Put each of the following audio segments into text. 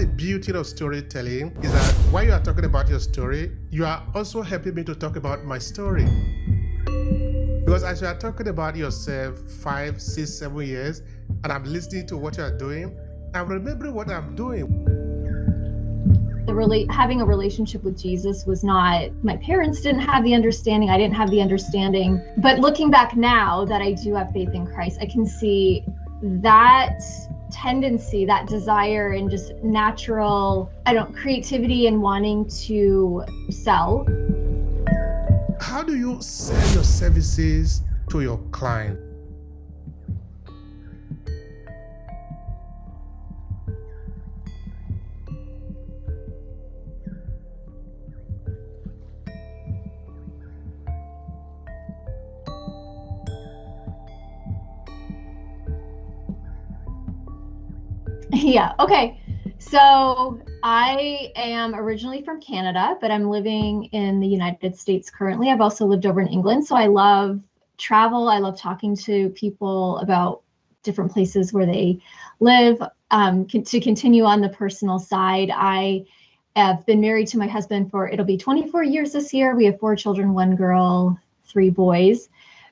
the beauty of storytelling is that while you are talking about your story, you are also helping me to talk about my story. Because as you are talking about yourself 5, 6, 7 years, and I'm listening to what you are doing, I'm remembering what I'm doing. Having a relationship with Jesus was not, my parents didn't have the understanding, I didn't have the understanding. But looking back now that I do have faith in Christ, I can see that tendency, that desire, and just natural, creativity and wanting to sell. How do you sell your services to your client? Yeah, okay. So I am originally from Canada, but I'm living in the United States currently. I've also lived over in England. So I love travel. I love talking to people about different places where they live. To continue on the personal side, I have been married to my husband it'll be 24 years this year. We have 4 children, 1 girl, 3 boys.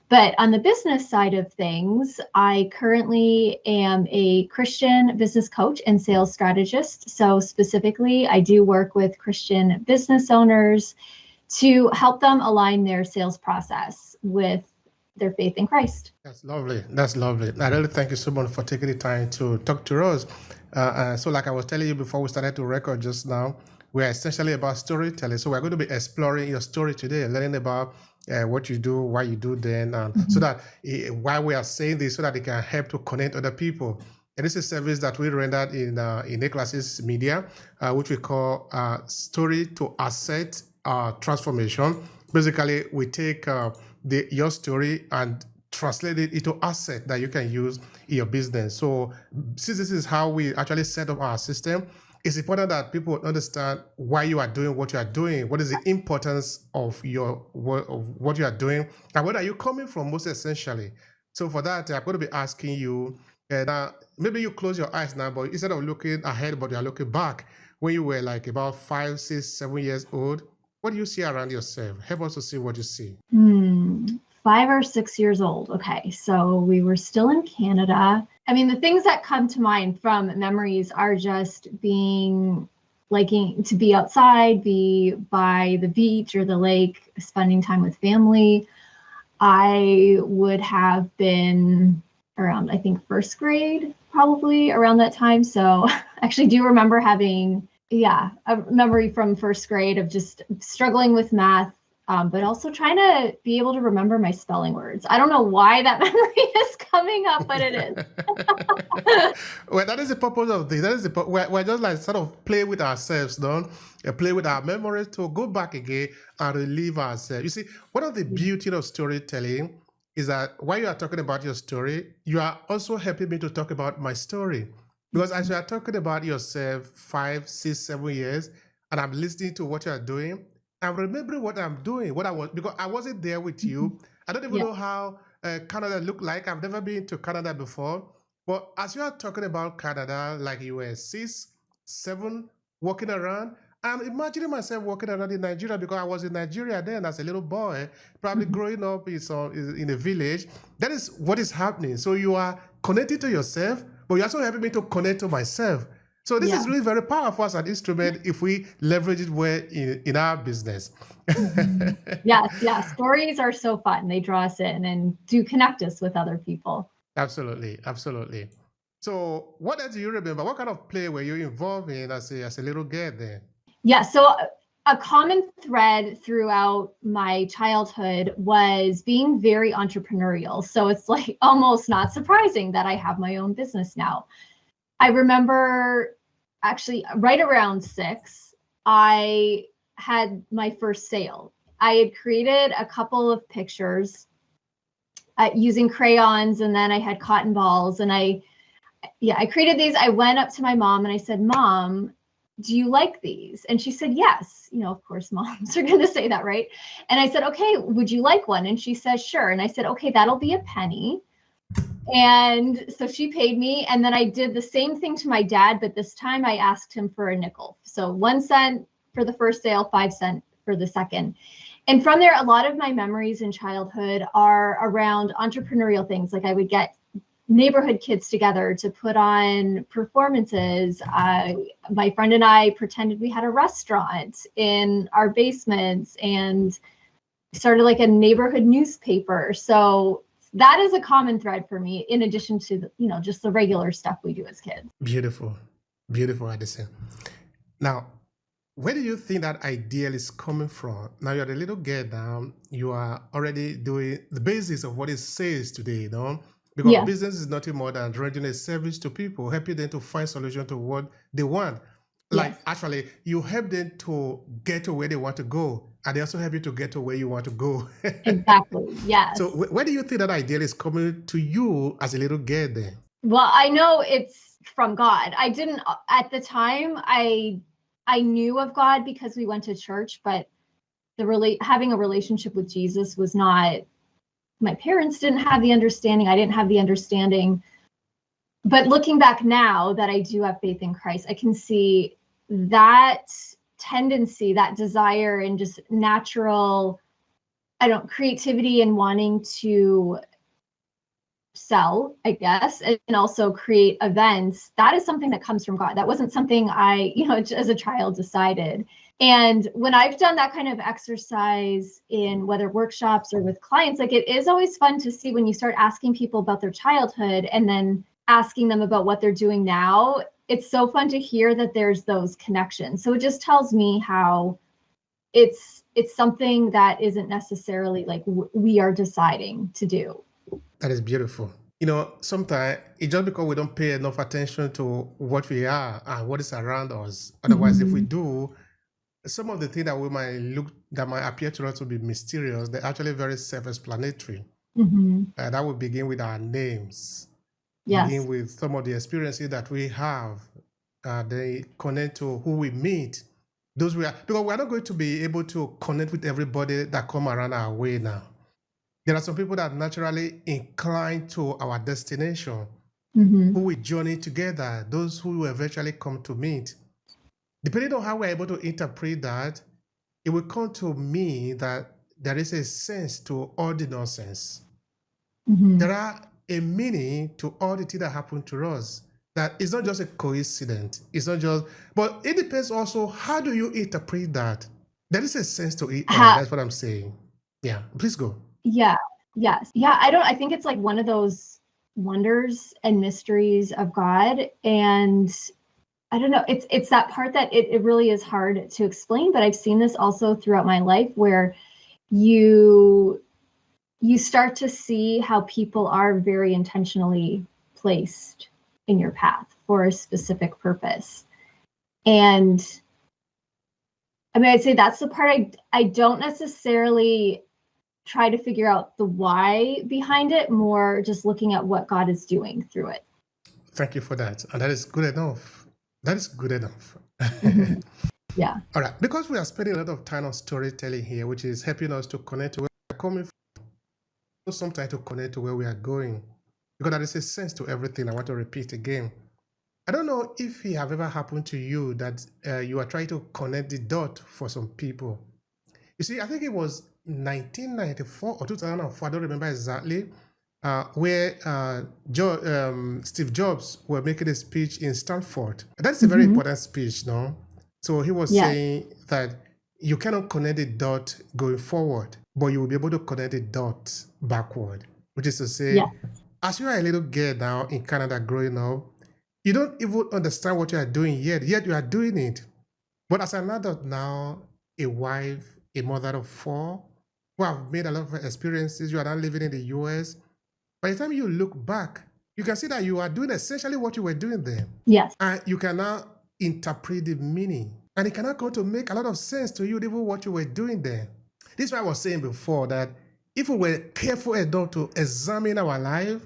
But on the business side of things, I currently am a Christian business coach and sales strategist. So specifically, I do work with Christian business owners to help them align their sales process with their faith in Christ. That's lovely. That's lovely. I really thank you so much for taking the time to talk to us. So like I was telling you before we started to record just now, we're essentially about storytelling. So we're going to be exploring your story today, learning about what you do, why you do then, so that why we are saying this, so that it can help to connect other people. And this is a service that we rendered in A-Classes Media, which we call Story to Asset Transformation. Basically, we take your story and translate it into asset that you can use in your business. So since this is how we actually set up our system, it's important that people understand why you are doing what you are doing. What is the importance of what you are doing, and where are you coming from, most essentially. So for that, I'm going to be asking you, now, maybe you close your eyes now, but instead of looking ahead, but you are looking back, when you were like about 5, 6, 7 years old, what do you see around yourself? Help us to see what you see. 5 or 6 years old. Okay, so we were still in Canada. I mean, the things that come to mind from memories are just liking to be outside, be by the beach or the lake, spending time with family. I would have been around, I think, first grade, probably around that time. So I actually do remember having, a memory from first grade of just struggling with math. But also trying to be able to remember my spelling words. I don't know why that memory is coming up, but it is. Well, that is the purpose of this. That is we're just like sort of play with ourselves, don't play with our memories to go back again and relieve ourselves. You see, one of the beauty of storytelling is that while you are talking about your story, you are also helping me to talk about my story. Because as you are talking about yourself 5, 6, 7 years, and I'm listening to what you are doing, I'm remembering what I'm doing, because I wasn't there with you. I don't even know how Canada looked like. I've never been to Canada before. But as you are talking about Canada, like you were 6, 7, walking around, I'm imagining myself walking around in Nigeria, because I was in Nigeria then as a little boy, probably growing up in a village. That is what is happening. So you are connected to yourself, but you're also helping me to connect to myself. So this is really very powerful as an instrument if we leverage it well in our business. Yes. Stories are so fun. They draw us in and do connect us with other people. Absolutely. So what else do you remember? What kind of play were you involved in as a little girl then? Yeah, so a common thread throughout my childhood was being very entrepreneurial. So it's like almost not surprising that I have my own business now. I remember actually right around 6, I had my first sale. I had created a couple of pictures using crayons, and then I had cotton balls, and I created these. I went up to my mom and I said, "Mom, do you like these?" And she said, "Yes." Of course, moms are going to say that, right? And I said, "Okay, would you like one?" And she says, "Sure." And I said, "Okay, that'll be a penny." And so she paid me. And then I did the same thing to my dad, but this time I asked him for a nickel. So 1 cent for the first sale, 5 cents for the second. And from there, a lot of my memories in childhood are around entrepreneurial things. Like I would get neighborhood kids together to put on performances. My friend and I pretended we had a restaurant in our basements and started like a neighborhood newspaper. So that is a common thread for me, in addition to just the regular stuff we do as kids. Beautiful, beautiful, Addison. Now, where do you think that ideal is coming from? Now you're a little girl now. You are already doing the basis of what it says today, because Yeah. business is nothing more than rendering a service to people, helping them to find solution to what they want. Like Yes. actually, you help them to get to where they want to go, and they also help you to get to where you want to go. Exactly. Yes. So where do you think that ideal is coming to you as a little girl then? Well, I know it's from God. I didn't at the time. I knew of God because we went to church, but having a relationship with Jesus was not. My parents didn't have the understanding. I didn't have the understanding. But looking back now that I do have faith in Christ, I can see that tendency, that desire, and just natural, creativity and wanting to sell, I guess, and also create events. That is something that comes from God. That wasn't something I, as a child decided. And when I've done that kind of exercise in whether workshops or with clients, like it is always fun to see when you start asking people about their childhood and then asking them about what they're doing now. It's so fun to hear that there's those connections. So it just tells me how it's something that isn't necessarily like we are deciding to do. That is beautiful. Sometimes it's just because we don't pay enough attention to what we are and what is around us. Otherwise, if we do, some of the things that might appear to us to be mysterious, they're actually very self-explanatory. That would begin with our names. Yes. Begin with some of the experiences that we have. They connect to who we meet. Because we're not going to be able to connect with everybody that come around our way now. There are some people that naturally incline to our destination, who we journey together, those who will eventually come to meet. Depending on how we're able to interpret that, it will come to me that there is a sense to all the nonsense. There are a meaning to all the things that happen to us. That it's not just a coincidence. It's not just, but it depends also, how do you interpret that? There is a sense to it. That's what I'm saying. Yeah, please go. Yeah. Yes. Yeah. I think it's like one of those wonders and mysteries of God. And I don't know, it's that part that it really is hard to explain, but I've seen this also throughout my life where you start to see how people are very intentionally placed in your path for a specific purpose. And I'd say that's the part I don't necessarily try to figure out the why behind it, more just looking at what God is doing through it. Thank you for that. And that is good enough. That is good enough. Yeah. All right. Because we are spending a lot of time on storytelling here, which is helping us to connect to where we're coming from, sometimes to connect to where we are going. Because there is a sense to everything. I want to repeat again. I don't know if it have ever happened to you that you are trying to connect the dot for some people. You see, I think it was 1994 or 2004, I don't remember exactly, where Steve Jobs were making a speech in Stanford. That's a very important speech, no? So he was saying that you cannot connect the dot going forward, but you will be able to connect the dot backward, which is to say, as you are a little girl now in Canada growing up, you don't even understand what you are doing yet you are doing it. But as an adult now, a wife, a mother of 4, who have made a lot of experiences, you are now living in the US. By the time you look back, you can see that you are doing essentially what you were doing there. Yes. And you can now interpret the meaning. And it cannot go to make a lot of sense to you, even what you were doing there. This is why I was saying before that if we were careful enough to examine our life,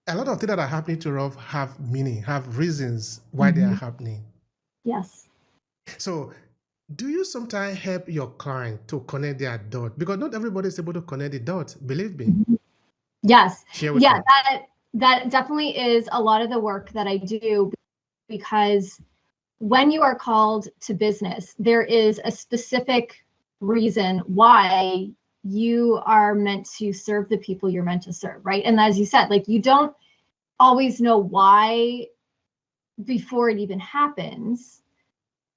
a lot of things that are happening to us have meaning, have reasons why they are happening. Yes. So do you sometimes help your client to connect their dot? Because not everybody is able to connect the dot, believe me. Yes. Share with me. that definitely is a lot of the work that I do, because when you are called to business, there is a specific reason why you are meant to serve the people you're meant to serve, right? And as you said, like, you don't always know why before it even happens.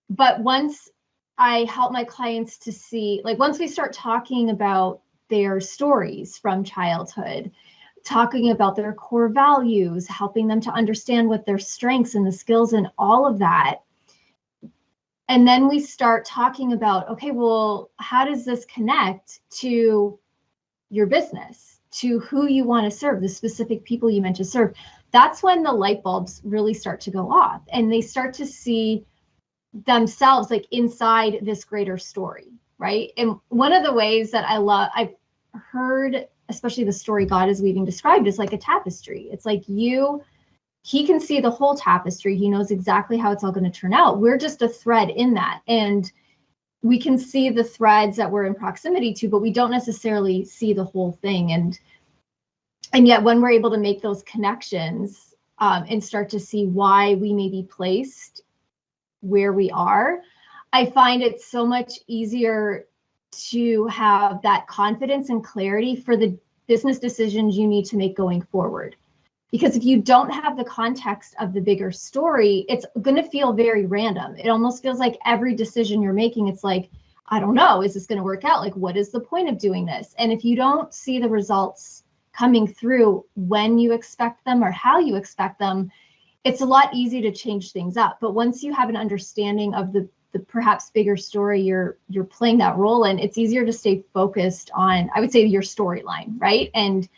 But once I help my clients to see, like, once we start talking about their stories from childhood, talking about their core values, helping them to understand what their strengths and the skills and all of that. And then we start talking about, okay, well, how does this connect to your business, to who you want to serve, the specific people you meant to serve? That's when the light bulbs really start to go off, and they start to see themselves like inside this greater story, right? And one of the ways that I've heard, especially the story God is weaving described, is like a tapestry. It's like he can see the whole tapestry. He knows exactly how it's all going to turn out. We're just a thread in that. And we can see the threads that we're in proximity to, but we don't necessarily see the whole thing. And yet when we're able to make those connections and start to see why we may be placed where we are, I find it so much easier to have that confidence and clarity for the business decisions you need to make going forward. Because if you don't have the context of the bigger story, it's going to feel very random. It almost feels like every decision you're making, it's like, I don't know, is this going to work out? Like, what is the point of doing this? And if you don't see the results coming through when you expect them or how you expect them, it's a lot easier to change things up. But once you have an understanding of the perhaps bigger story you're playing that role in, it's easier to stay focused on, I would say, your storyline, right? And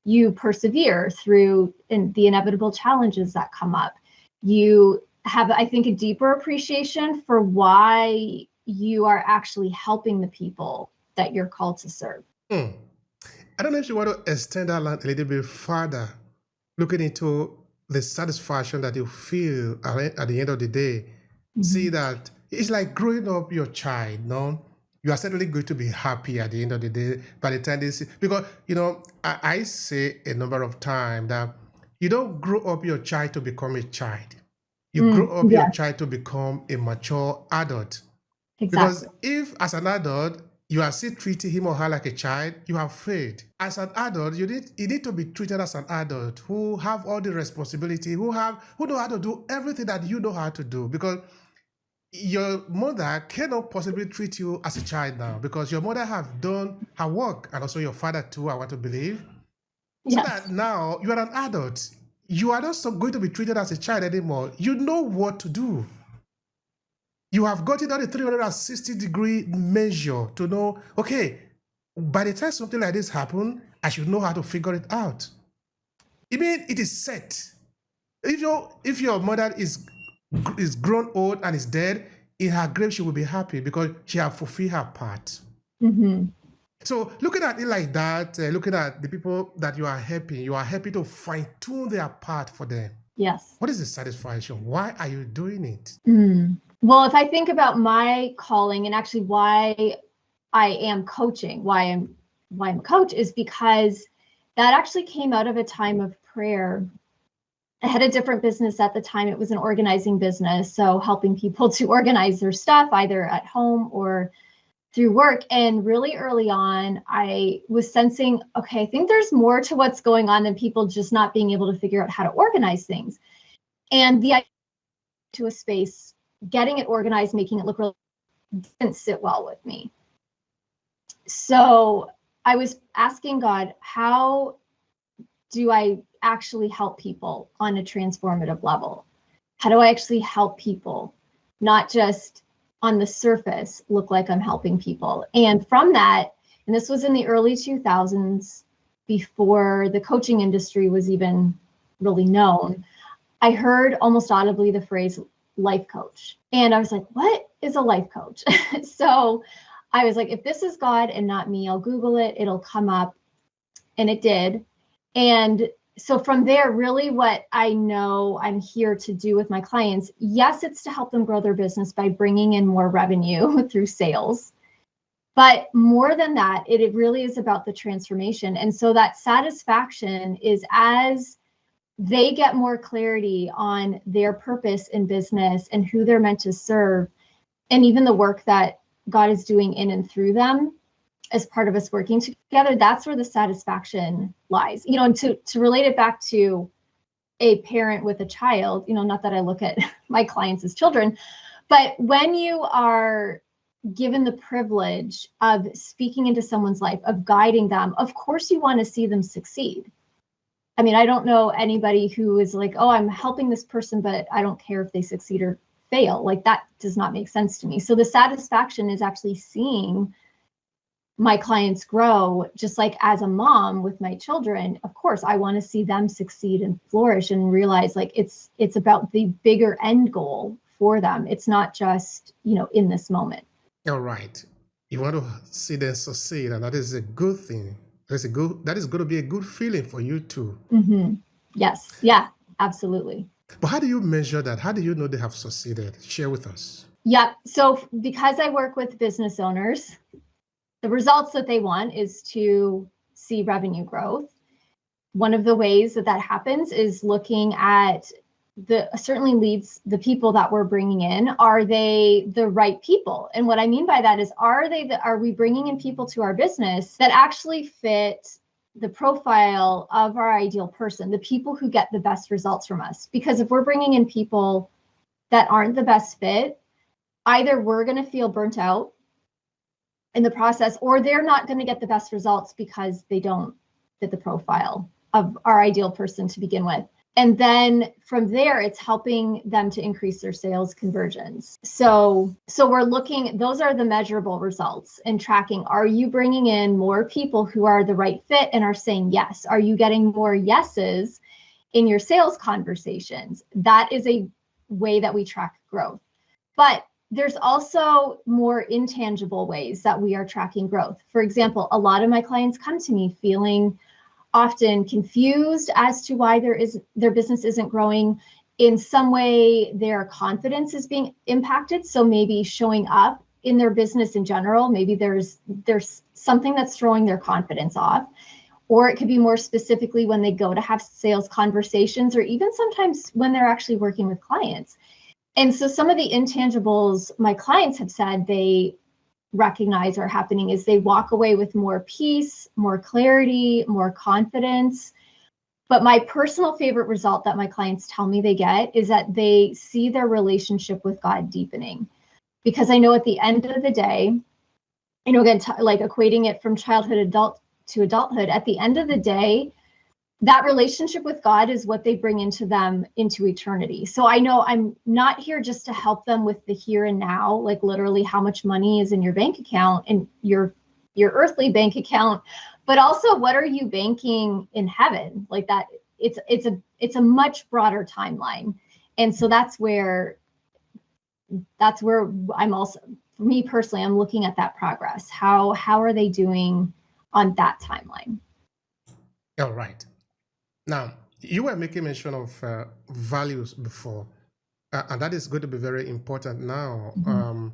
you persevere through the inevitable challenges that come up. You have, I think, a deeper appreciation for why you are actually helping the people that you're called to serve. I don't know if you want to extend that line a little bit further, looking into the satisfaction that you feel at the end of the day. Mm-hmm. See that it's like growing up your child, no? You are certainly going to be happy at the end of the day by the time they see, because, I say a number of times that you don't grow up your child to become a child. You grow up your child to become a mature adult. Exactly. Because if as an adult, you are still treating him or her like a child, you have failed. As an adult, you need to be treated as an adult who have all the responsibility, who know how to do everything that you know how to do, because your mother cannot possibly treat you as a child now, because your mother have done her work, and also your father too, I want to believe. Yes. So that now you are an adult. You are not going to be treated as a child anymore. You know what to do. You have gotten on a 360-degree measure to know, okay, by the time something like this happens, I should know how to figure it out. I mean, it is set. If your mother is grown old and is dead, in her grave she will be happy because she has fulfilled her part. Mm-hmm. So looking at it like that, looking at the people that you are happy to fine-tune their part for them. Yes. What is the satisfaction? Why are you doing it? Well, if I think about my calling and actually why I am coaching, why I'm a coach, is because that actually came out of a time of prayer. I had a different business at the time. It was an organizing business, so helping people to organize their stuff either at home or through work. And really early on, I was sensing, okay, I think there's more to what's going on than people just not being able to figure out how to organize things. And the idea to a space, getting it organized, making it look really, didn't sit well with me. So I was asking God, how do I actually help people on a transformative level? How do I actually help people, not just on the surface look like I'm helping people? And from that, and this was in the early 2000s, before the coaching industry was even really known, I heard almost audibly the phrase life coach. And I was like, what is a life coach? So I was like, if this is God and not me, I'll Google it, it'll come up. And it did. And so from there, really what I know I'm here to do with my clients, yes, it's to help them grow their business by bringing in more revenue through sales. But more than that, it really is about the transformation. And so that satisfaction is as they get more clarity on their purpose in business and who they're meant to serve, and even the work that God is doing in and through them as part of us working together, that's where the satisfaction lies. And to relate it back to a parent with a child, not that I look at my clients as children, but when you are given the privilege of speaking into someone's life, of guiding them, of course you want to see them succeed. I mean, I don't know anybody who is like, oh, I'm helping this person, but I don't care if they succeed or fail. Like, that does not make sense to me. So the satisfaction is actually seeing my clients grow. Just like as a mom with my children, of course, I want to see them succeed and flourish and realize like it's about the bigger end goal for them. It's not just, in this moment. All right. You want to see them succeed, and that is a good thing. That is going to be a good feeling for you too. Mm-hmm. Yes. Yeah, absolutely. But how do you measure that? How do you know they have succeeded? Share with us. Yeah. So because I work with business owners, the results that they want is to see revenue growth. One of the ways that happens is looking at certainly leads, the people that we're bringing in, are they the right people? And what I mean by that is, are we bringing in people to our business that actually fit the profile of our ideal person, the people who get the best results from us? Because if we're bringing in people that aren't the best fit, either we're going to feel burnt out in the process, or they're not going to get the best results because they don't fit the profile of our ideal person to begin with. And then from there, it's helping them to increase their sales conversions. So we're looking, those are the measurable results, and tracking. Are you bringing in more people who are the right fit and are saying yes? Are you getting more yeses in your sales conversations? That is a way that we track growth. But there's also more intangible ways that we are tracking growth. For example, a lot of my clients come to me feeling often confused as to why their business isn't growing. In some way, their confidence is being impacted. So maybe showing up in their business in general, maybe there's something that's throwing their confidence off. Or it could be more specifically when they go to have sales conversations, or even sometimes when they're actually working with clients. And so some of the intangibles my clients have said they recognize are happening is they walk away with more peace, more clarity, more confidence. But my personal favorite result that my clients tell me they get is that they see their relationship with God deepening. Because I know at the end of the day, again, like equating it from childhood to adulthood, at the end of the day, that relationship with God is what they bring into eternity. So I know I'm not here just to help them with the here and now, like literally how much money is in your bank account and your earthly bank account, but also what are you banking in heaven? Like that, it's a much broader timeline. And so that's where I'm also, for me personally, I'm looking at that progress. How are they doing on that timeline? All right. Now, you were making mention of values before, and that is going to be very important now. Mm-hmm.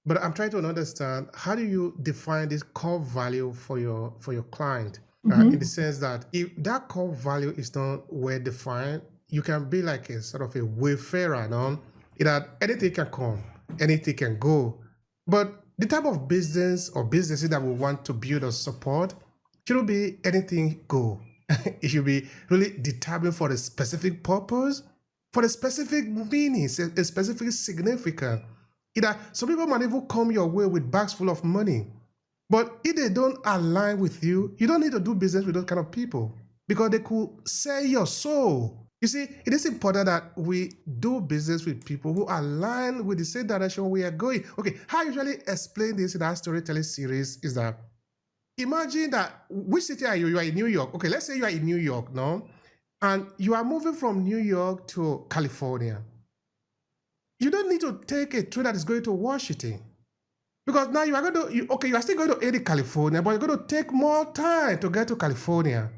But I'm trying to understand, how do you define this core value for your client? Mm-hmm. In the sense that if that core value is not well defined, you can be like a sort of a wayfarer, no? That anything can come, anything can go. But the type of business or businesses that we want to build or support shouldn't be anything go. It should be really determined for a specific purpose, for a specific meaning, a specific significance. Some people might even come your way with bags full of money, but if they don't align with you, you don't need to do business with those kind of people, because they could sell your soul. You see, it is important that we do business with people who align with the same direction we are going. Okay, how I usually explain this in our storytelling series is that, imagine that, which city are you? You are in New York. Okay, let's say you are in New York, no? And you are moving from New York to California. You don't need to take a train that is going to Washington. Because now you are you are still going to California, but you're going to take more time to get to California.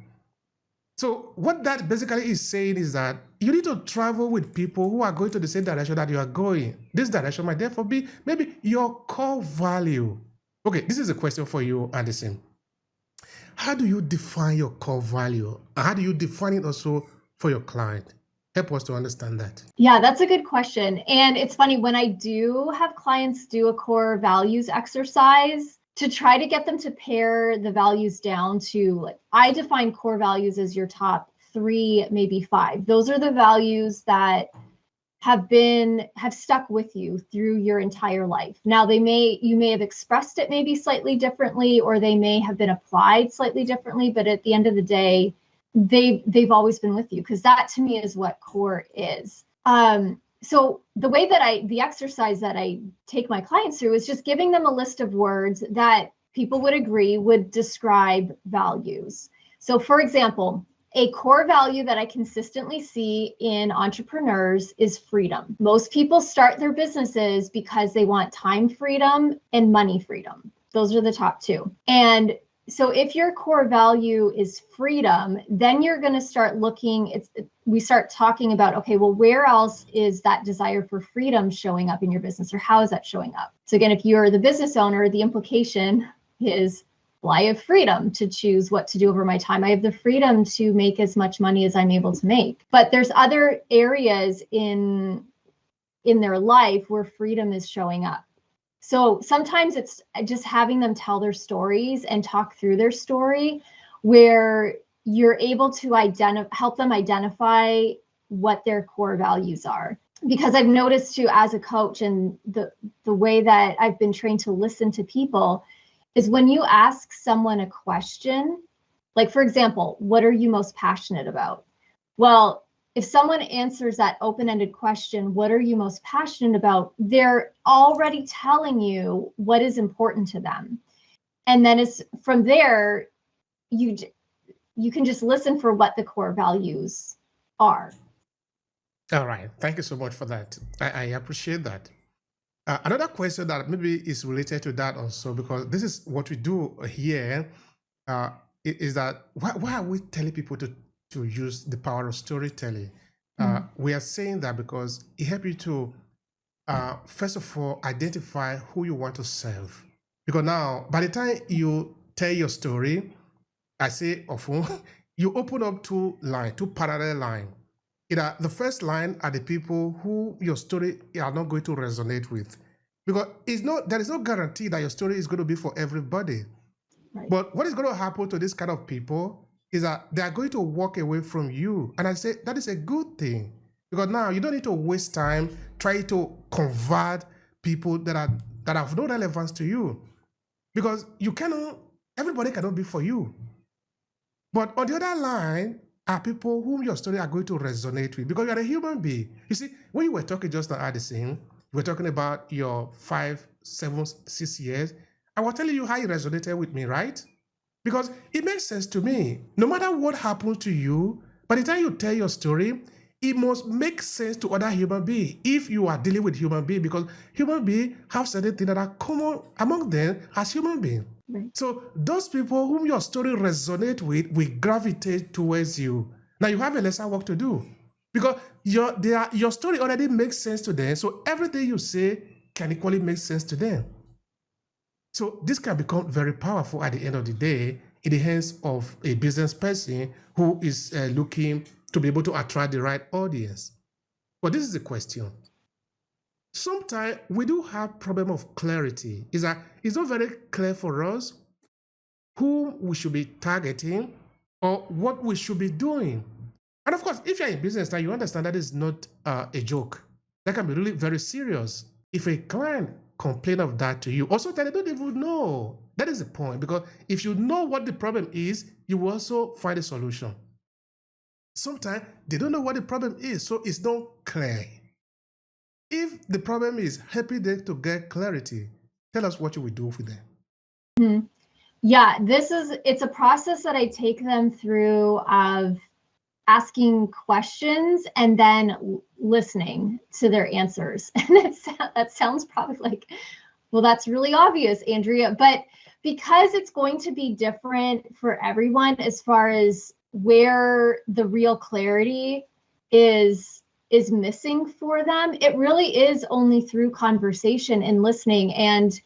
So what that basically is saying is that you need to travel with people who are going to the same direction that you are going. This direction might therefore be maybe your core value. Okay, this is a question for you, Anderson. How do you define your core value? How do you define it also for your client? Help us to understand that. Yeah, that's a good question. And it's funny, when I do have clients do a core values exercise to try to get them to pare the values down to, like, I define core values as your top 3, maybe 5. Those are the values that have stuck with you through your entire life. Now, you may have expressed it maybe slightly differently, or they may have been applied slightly differently, but at the end of the day, they've always been with you, because that to me is what core is. So the exercise that I take my clients through is just giving them a list of words that people would agree would describe values. So for example, a core value that I consistently see in entrepreneurs is freedom. Most people start their businesses because they want time freedom and money freedom. Those are the top 2. And so if your core value is freedom, then you're going to start we start talking about, okay, well, where else is that desire for freedom showing up in your business, or how is that showing up? So again, if you're the business owner, the implication is, well, I have freedom to choose what to do over my time. I have the freedom to make as much money as I'm able to make. But there's other areas in their life where freedom is showing up. So sometimes it's just having them tell their stories and talk through their story, where you're able to help them identify what their core values are. Because I've noticed too, as a coach, and the way that I've been trained to listen to people, is when you ask someone a question, like, for example, what are you most passionate about? Well, if someone answers that open-ended question, what are you most passionate about? They're already telling you what is important to them. And then from there, you can just listen for what the core values are. All right. Thank you so much for that. I appreciate that. Another question that maybe is related to that also, because this is what we do here, is that why are we telling people to use the power of storytelling? We are saying that because it helps you to, first of all, identify who you want to serve. Because now, by the time you tell your story, I say often, you open up 2 parallel lines. The first line are the people who your story are not going to resonate with, because there is no guarantee that your story is going to be for everybody. Right. But what is going to happen to this kind of people is that they are going to walk away from you. And I say that is a good thing, because now you don't need to waste time trying to convert people that have no relevance to you, because everybody cannot be for you. But on the other line are people whom your story are going to resonate with, because you're a human being. You see, when you were talking just now, Addison, you were talking about your 5, 7, 6 years. I was telling you how it resonated with me, right? Because it makes sense to me. No matter what happens to you, by the time you tell your story, it must make sense to other human beings if you are dealing with human beings, because human beings have certain things that are common among them as human beings. Right. So those people whom your story resonates with will gravitate towards you. Now you have a lesser work to do, because your story already makes sense to them. So everything you say can equally make sense to them. So this can become very powerful at the end of the day in the hands of a business person who is looking to be able to attract the right audience. But this is the question. Sometimes we do have problem of clarity. Is that it's not very clear for us who we should be targeting or what we should be doing. And of course, if you're in business now, you understand that is not a joke. That can be really very serious. If a client complain of that to you, also they don't even know. That is the point, because if you know what the problem is, you will also find a solution. Sometimes they don't know what the problem is, so it's not clear. If the problem is helping them to get clarity, tell us what you will do with them. Mm-hmm. Yeah, it's a process that I take them through of asking questions and then listening to their answers. And that sounds probably like, well, that's really obvious, Andrea, but because it's going to be different for everyone as far as where the real clarity is missing for them, it really is only through conversation and listening. And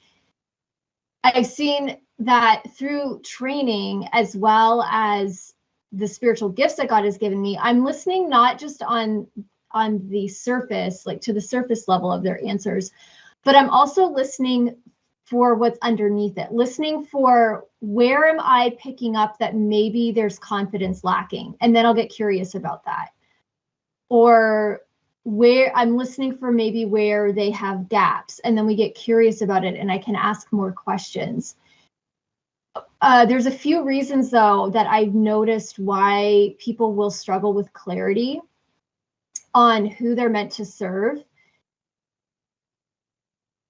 I've seen that through training, as well as the spiritual gifts that God has given me, I'm listening not just on the surface, like to the surface level of their answers, but I'm also listening for what's underneath it, listening for where am I picking up that maybe there's confidence lacking, and then I'll get curious about that. Or where I'm listening for maybe where they have gaps, and then we get curious about it and I can ask more questions. There's a few reasons though that I've noticed why people will struggle with clarity on who they're meant to serve.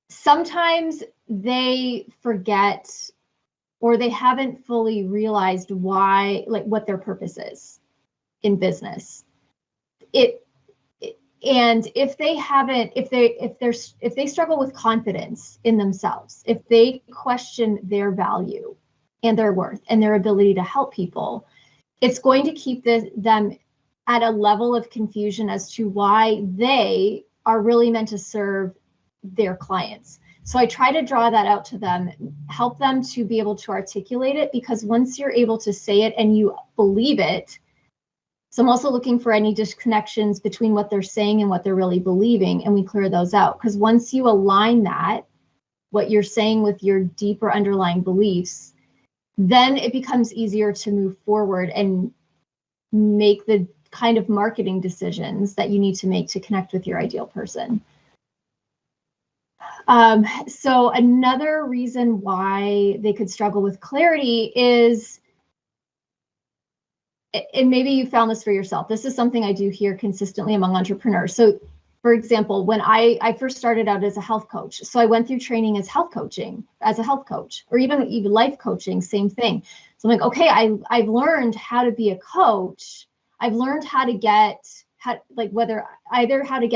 Sometimes they forget or they haven't fully realized why, like what their purpose is in business. And if they struggle with confidence in themselves, if they question their value and their worth and their ability to help people, it's going to keep them at a level of confusion as to why they are really meant to serve their clients. So I try to draw that out to them, help them to be able to articulate it, because once you're able to say it and you believe it, so I'm also looking for any disconnections between what they're saying and what they're really believing, and we clear those out. Because once you align that, what you're saying with your deeper underlying beliefs, then it becomes easier to move forward and make the kind of marketing decisions that you need to make to connect with your ideal person. So another reason why they could struggle with clarity is, and maybe you found this for yourself, this is something I do hear consistently among entrepreneurs. So for example, when I first started out as a health coach, so I went through training as a health coach, or even life coaching, same thing. So I'm like, okay, I've learned how to be a coach. I've learned how to get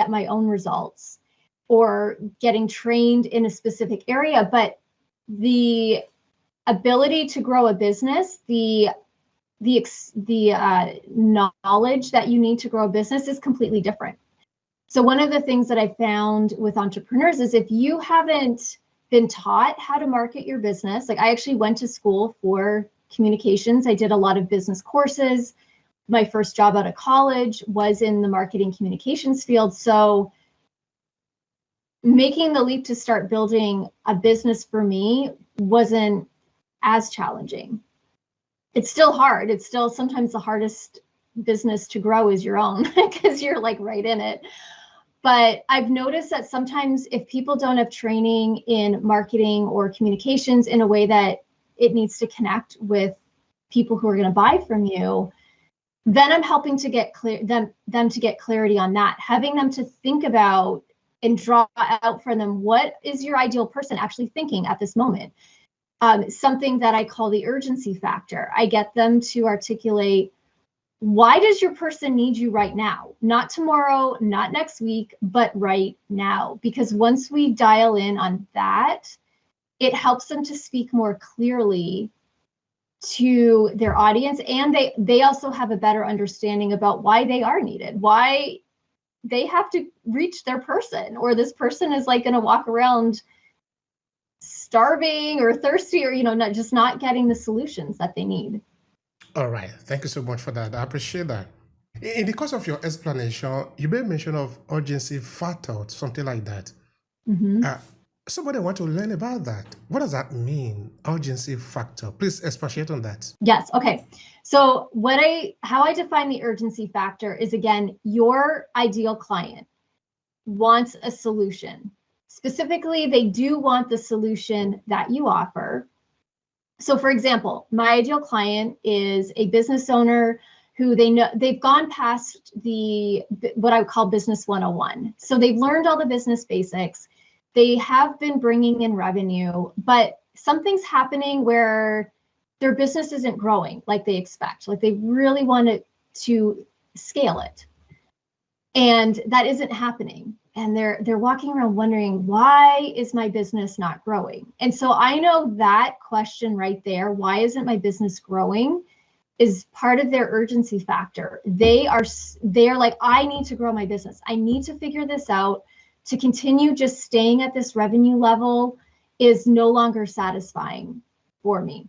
my own results or getting trained in a specific area, but the ability to grow a business, the knowledge that you need to grow a business is completely different. So one of the things that I found with entrepreneurs is if you haven't been taught how to market your business, like I actually went to school for communications. I did a lot of business courses. My first job out of college was in the marketing communications field. So making the leap to start building a business for me wasn't as challenging. It's still hard. It's still sometimes the hardest business to grow is your own because you're like right in it. But I've noticed that sometimes if people don't have training in marketing or communications in a way that it needs to connect with people who are going to buy from you, then I'm helping to get them to get clarity on that, having them to think about and draw out for them, what is your ideal person actually thinking at this moment? Something that I call the urgency factor. I get them to articulate, why does your person need you right now? Not tomorrow, not next week, but right now. Because once we dial in on that, it helps them to speak more clearly to their audience. And they also have a better understanding about why they are needed, why they have to reach their person, or this person is like going to walk around starving or thirsty, or not getting the solutions that they need. All right. Thank you so much for that. I appreciate that. In the course of your explanation, you made mention of urgency factor, something like that. Mm-hmm. Somebody want to learn about that. What does that mean? Urgency factor. Please expatiate on that. Yes. Okay. So how I define the urgency factor is, again, your ideal client wants a solution. Specifically, they do want the solution that you offer. So for example, my ideal client is a business owner who they've gone past what I would call business 101. So they've learned all the business basics. They have been bringing in revenue, but something's happening where their business isn't growing like they expect. Like they really want to scale it, and that isn't happening. And they're walking around wondering, why is my business not growing? And so I know that question right there, why isn't my business growing, is part of their urgency factor. They're like, I need to grow my business. I need to figure this out. To continue just staying at this revenue level is no longer satisfying for me.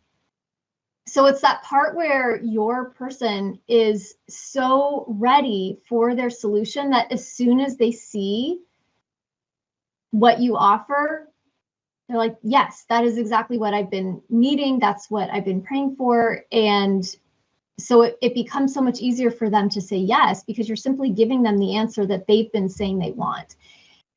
So it's that part where your person is so ready for their solution that as soon as they see what you offer, they're like, yes, that is exactly what I've been needing. That's what I've been praying for. And so it becomes so much easier for them to say yes, because you're simply giving them the answer that they've been saying they want.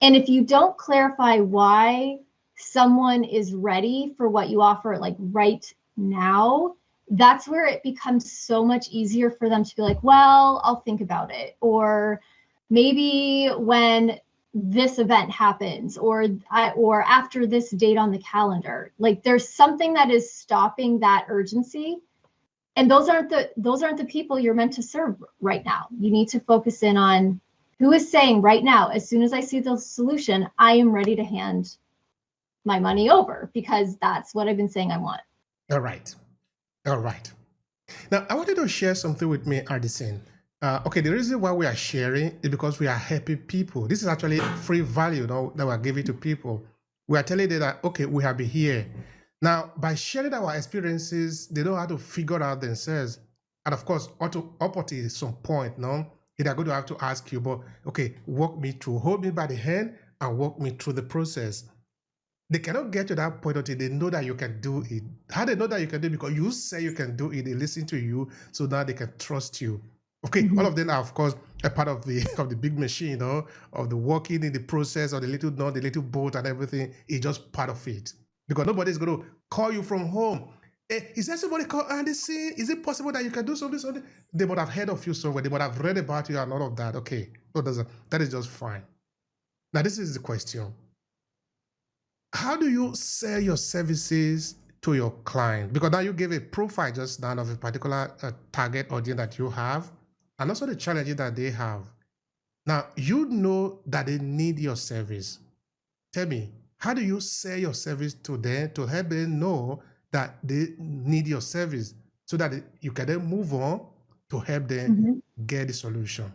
And if you don't clarify why someone is ready for what you offer, like right now, that's where it becomes so much easier for them to be like, well, I'll think about it. Or maybe when this event happens, or after this date on the calendar, like there's something that is stopping that urgency. And those aren't the people you're meant to serve right now. You need to focus in on who is saying right now, as soon as I see the solution, I am ready to hand my money over, because that's what I've been saying I want. All right. Now, I wanted to share something with me, Addison. Okay, the reason why we are sharing is because we are happy people. This is actually free value that we're giving to people. We are telling them that, okay, we have been here. Now, by sharing our experiences, they know how to figure out themselves. And of course, up until some point, they're going to have to ask you, but okay, walk me through, hold me by the hand and walk me through the process. They cannot get to that point until they know that you can do it. How they know that you can do it? Because you say you can do it, they listen to you, so now they can trust you. Okay, all of them are, of course, a part of the big machine, of the working in the process, of the little boat and everything. It's just part of it. Because nobody's going to call you from home. Hey, is there somebody called Anderson? Is it possible that you can do something? They would have heard of you somewhere. They would have read about you and all of that. Okay, that is just fine. Now, this is the question. How do you sell your services to your client? Because now you gave a profile just now of a particular target audience that you have, and also the challenges that they have. Now, you know that they need your service. Tell me, how do you sell your service to them to help them know that they need your service so that you can then move on to help them get the solution?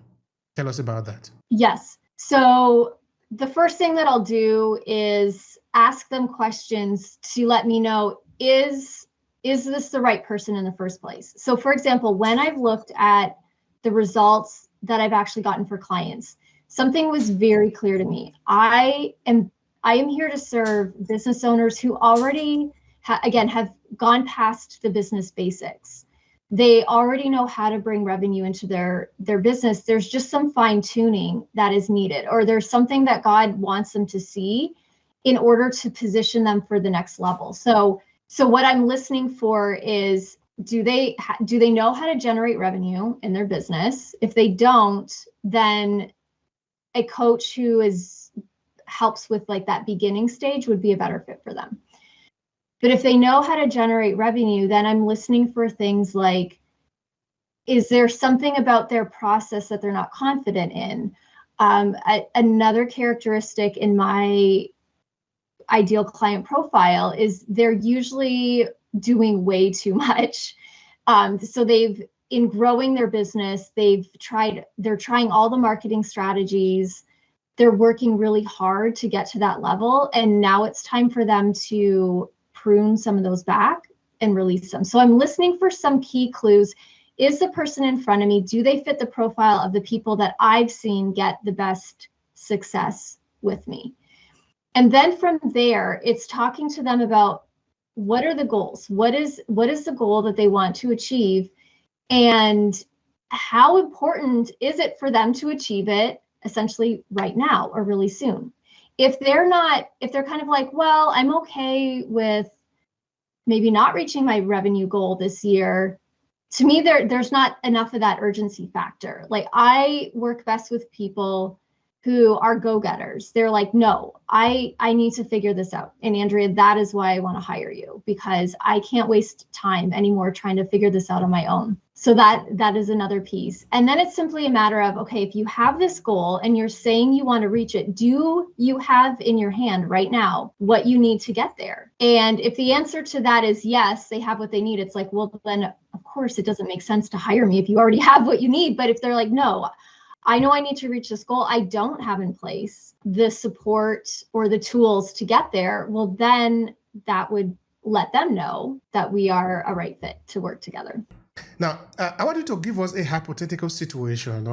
Tell us about that. Yes. So the first thing that I'll do is ask them questions to let me know, is this the right person in the first place? So for example, when I've looked at the results that I've actually gotten for clients, something was very clear to me. I am here to serve business owners who already have gone past the business basics. They already know how to bring revenue into their business. There's just some fine tuning that is needed, or there's something that God wants them to see in order to position them for the next level. So what I'm listening for is, do they know how to generate revenue in their business? If they don't, then a coach who helps with like that beginning stage would be a better fit for them. But if they know how to generate revenue, then I'm listening for things like, is there something about their process that they're not confident in? Another characteristic in my ideal client profile is they're usually doing way too much. So in growing their business, they're trying all the marketing strategies. They're working really hard to get to that level. And now it's time for them to prune some of those back and release them. So I'm listening for some key clues. Is the person in front of me, do they fit the profile of the people that I've seen get the best success with me? And then from there, it's talking to them about, what are the goals? What is the goal that they want to achieve? And how important is it for them to achieve it essentially right now or really soon? If they're kind of like, well, I'm okay with maybe not reaching my revenue goal this year, to me, there's not enough of that urgency factor. Like, I work best with people who are go-getters. They're like, no, I need to figure this out. And Andrea, that is why I want to hire you, because I can't waste time anymore trying to figure this out on my own. So that is another piece. And then it's simply a matter of, okay, if you have this goal and you're saying you want to reach it, do you have in your hand right now what you need to get there? And if the answer to that is yes, they have what they need, it's like, well, then of course it doesn't make sense to hire me if you already have what you need. But if they're like, no, I know I need to reach this goal, I don't have in place the support or the tools to get there, well, then that would let them know that we are a right fit to work together. Now, I want you to give us a hypothetical situation.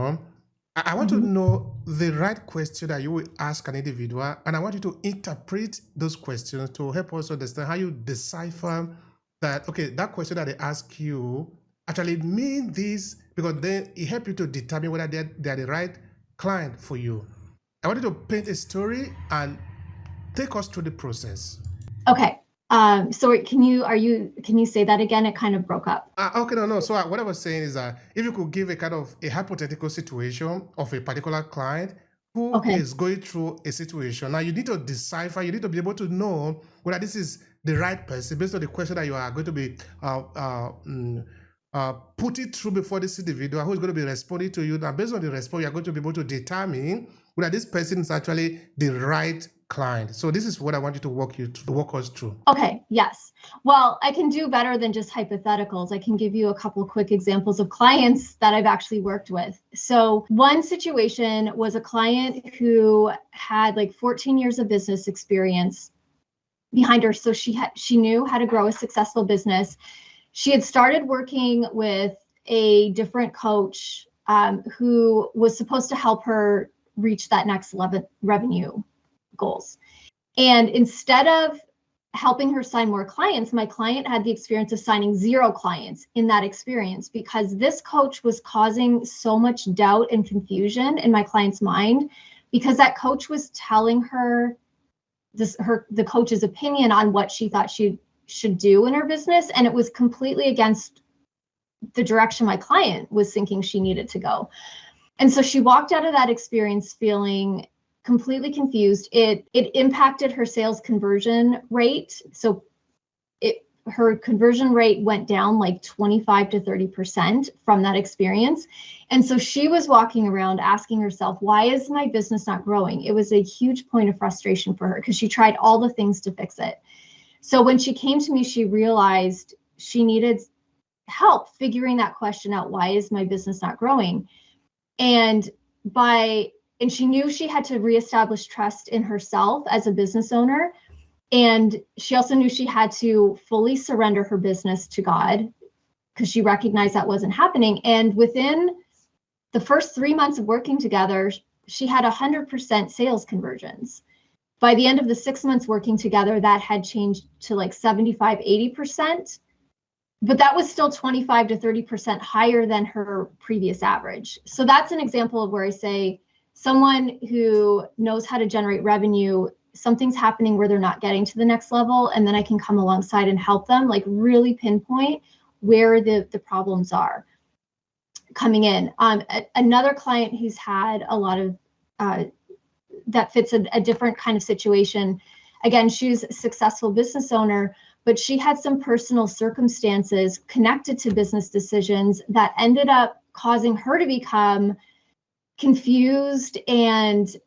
I want to Mhm. know the right question that you will ask an individual, and I want you to interpret those questions to help us understand how you decipher that, okay, that question that they ask you actually mean this, because then it helps you to determine whether they're the right client for you. I want you to paint a story and take us through the process. Okay. So can you say that again? It kind of broke up. Okay, no. So what I was saying is that if you could give a kind of a hypothetical situation of a particular client who Okay. is going through a situation, now you need to decipher, you need to be able to know whether this is the right person based on the question that you are going to be put it through before this individual who is going to be responding to you. Now, based on the response, you are going to be able to determine whether this person is actually the right client. So this is what I want you to walk us through. Okay, yes. Well, I can do better than just hypotheticals. I can give you a couple quick examples of clients that I've actually worked with. So one situation was a client who had like 14 years of business experience behind her. So she knew how to grow a successful business. She had started working with a different coach who was supposed to help her reach that next level revenue goals. And instead of helping her sign more clients, my client had the experience of signing 0 clients in that experience, because this coach was causing so much doubt and confusion in my client's mind, because that coach was telling her the coach's opinion on what she thought she should do in her business, and it was completely against the direction my client was thinking she needed to go. And so she walked out of that experience feeling completely confused. It impacted her sales conversion rate. So her conversion rate went down like 25 to 30% from that experience. And so she was walking around asking herself, why is my business not growing? It was a huge point of frustration for her because she tried all the things to fix it. So when she came to me, she realized she needed help figuring that question out. Why is my business not growing? And she knew she had to reestablish trust in herself as a business owner. And she also knew she had to fully surrender her business to God, because she recognized that wasn't happening. And within the first 3 months of working together, she had 100% sales conversions. By the end of the 6 months working together, that had changed to like 75, 80%. But that was still 25 to 30% higher than her previous average. So that's an example of where I say someone who knows how to generate revenue, something's happening where they're not getting to the next level, and then I can come alongside and help them, like really pinpoint where the problems are coming in. Another client who's had a lot of that fits a different kind of situation. Again, she's a successful business owner, but she had some personal circumstances connected to business decisions that ended up causing her to become confused and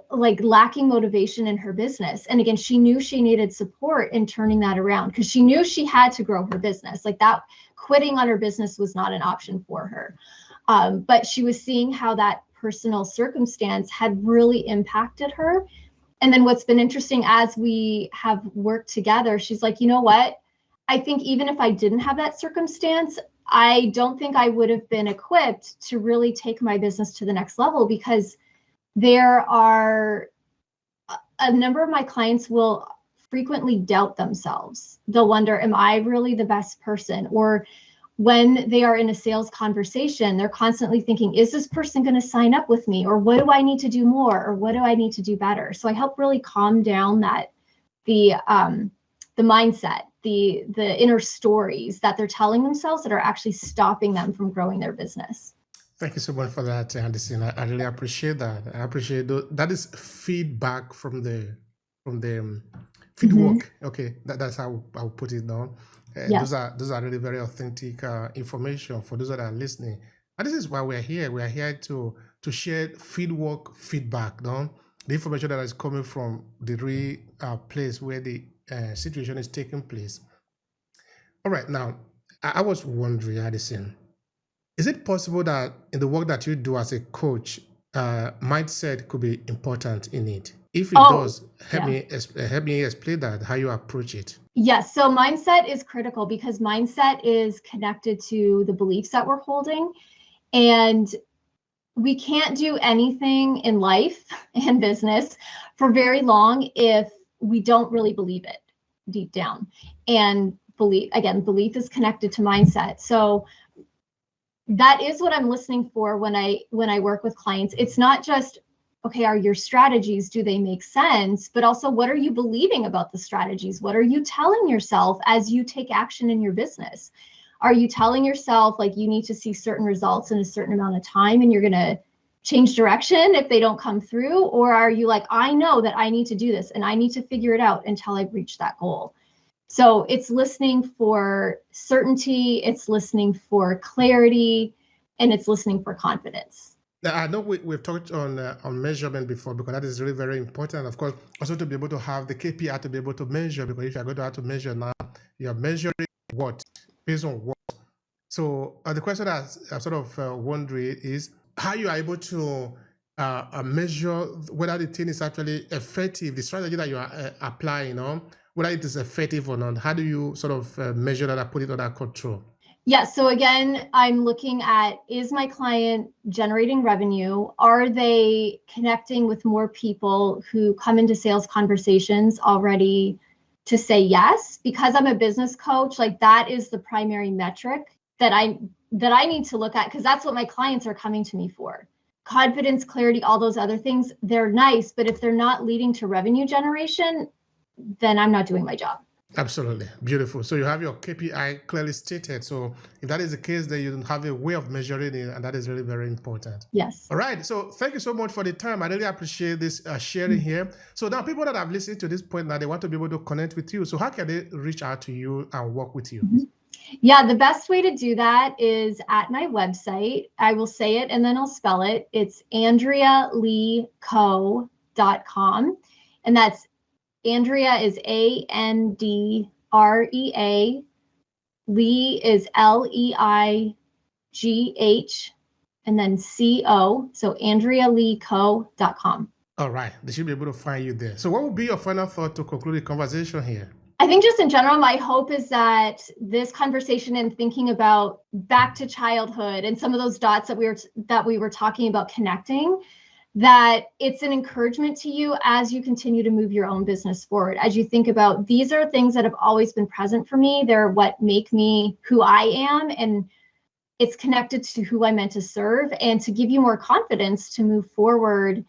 like lacking motivation in her business. And again, she knew she needed support in turning that around, because she knew she had to grow her business. Like that, quitting on her business was not an option for her. But she was seeing how that personal circumstance had really impacted her. And then what's been interesting as we have worked together, she's like, you know what? I think even if I didn't have that circumstance, I don't think I would have been equipped to really take my business to the next level, because there are a number of my clients will frequently doubt themselves. They'll wonder, am I really the best person? Or when they are in a sales conversation, they're constantly thinking, is this person going to sign up with me? Or what do I need to do more? Or what do I need to do better? So I help really calm down the mindset, the inner stories that they're telling themselves that are actually stopping them from growing their business. Thank you so much for that, Anderson. I really appreciate that. I appreciate that is feedback from the feedback. Okay, that's how I'll put it down. Yes. Those are really very authentic information for those that are listening. And this is why we're here. We are here to share feedback, no? The information that is coming from the real place where the situation is taking place. All right, now I was wondering, Addison, is it possible that in the work that you do as a coach, mindset could be important in it? If it Oh, does, help me explain that, how you approach it. yes. So mindset is critical because mindset is connected to the beliefs that we're holding. And we can't do anything in life and business for very long if we don't really believe it deep down. And belief is connected to mindset. So that is what I'm listening for when I work with clients. It's not just, okay, are your strategies, do they make sense? But also, what are you believing about the strategies? What are you telling yourself as you take action in your business? Are you telling yourself like you need to see certain results in a certain amount of time and you're going to change direction if they don't come through? Or are you like, I know that I need to do this and I need to figure it out until I've reached that goal? So it's listening for certainty, it's listening for clarity, and it's listening for confidence. Now, I know we've talked on measurement before, because that is really very important. Of course, also to be able to have the KPI to be able to measure, because if you're going to have to measure now, you're measuring what, based on what. So the question I'm sort of wondering is how you are able to measure whether the thing is actually effective, the strategy that you are applying on, whether it is effective or not. How do you sort of measure that and put it under control? Yeah, so again, I'm looking at, is my client generating revenue? Are they connecting with more people who come into sales conversations already to say yes? Because I'm a business coach, like that is the primary metric that I need to look at, because that's what my clients are coming to me for. Confidence, clarity, all those other things, they're nice, but if they're not leading to revenue generation, then I'm not doing my job. Absolutely. Beautiful. So you have your KPI clearly stated. So if that is the case, then you have a way of measuring it, and that is really very important. Yes. All right. So thank you so much for the time. I really appreciate this sharing here. So now people that have listened to this point now, they want to be able to connect with you. So how can they reach out to you and work with you? Yeah, the best way to do that is at my website. I will say it and then I'll spell it. It's AndreaLeeCo.com. And that's Andrea is Andrea. Lee is Leigh, and then CO. So AndreaLeeCo.com. All right. They should be able to find you there. So what would be your final thought to conclude the conversation here? I think just in general, my hope is that this conversation and thinking about back to childhood and some of those dots that we were talking about connecting, that it's an encouragement to you as you continue to move your own business forward. As you think about, these are things that have always been present for me. They're what make me who I am, and it's connected to who I'm meant to serve, and to give you more confidence to move forward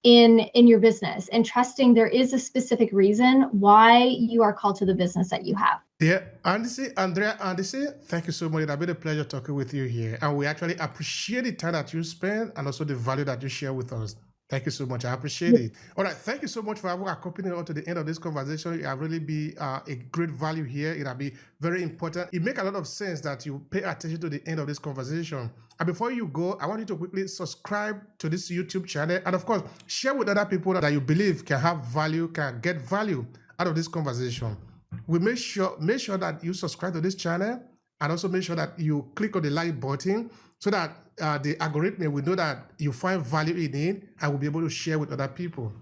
in your business, and trusting there is a specific reason why you are called to the business that you have. Yeah, Andrea Anderson, thank you so much. It's been a pleasure talking with you here. And we actually appreciate the time that you spend and also the value that you share with us. Thank you so much. I appreciate it. All right. Thank you so much for having accompanied us to the end of this conversation. It will really be a great value here. It will be very important. It makes a lot of sense that you pay attention to the end of this conversation. And before you go, I want you to quickly subscribe to this YouTube channel. And of course, share with other people that you believe can have value, can get value out of this conversation. We make sure that you subscribe to this channel, and also make sure that you click on the like button so that the algorithm will know that you find value in it and will be able to share with other people.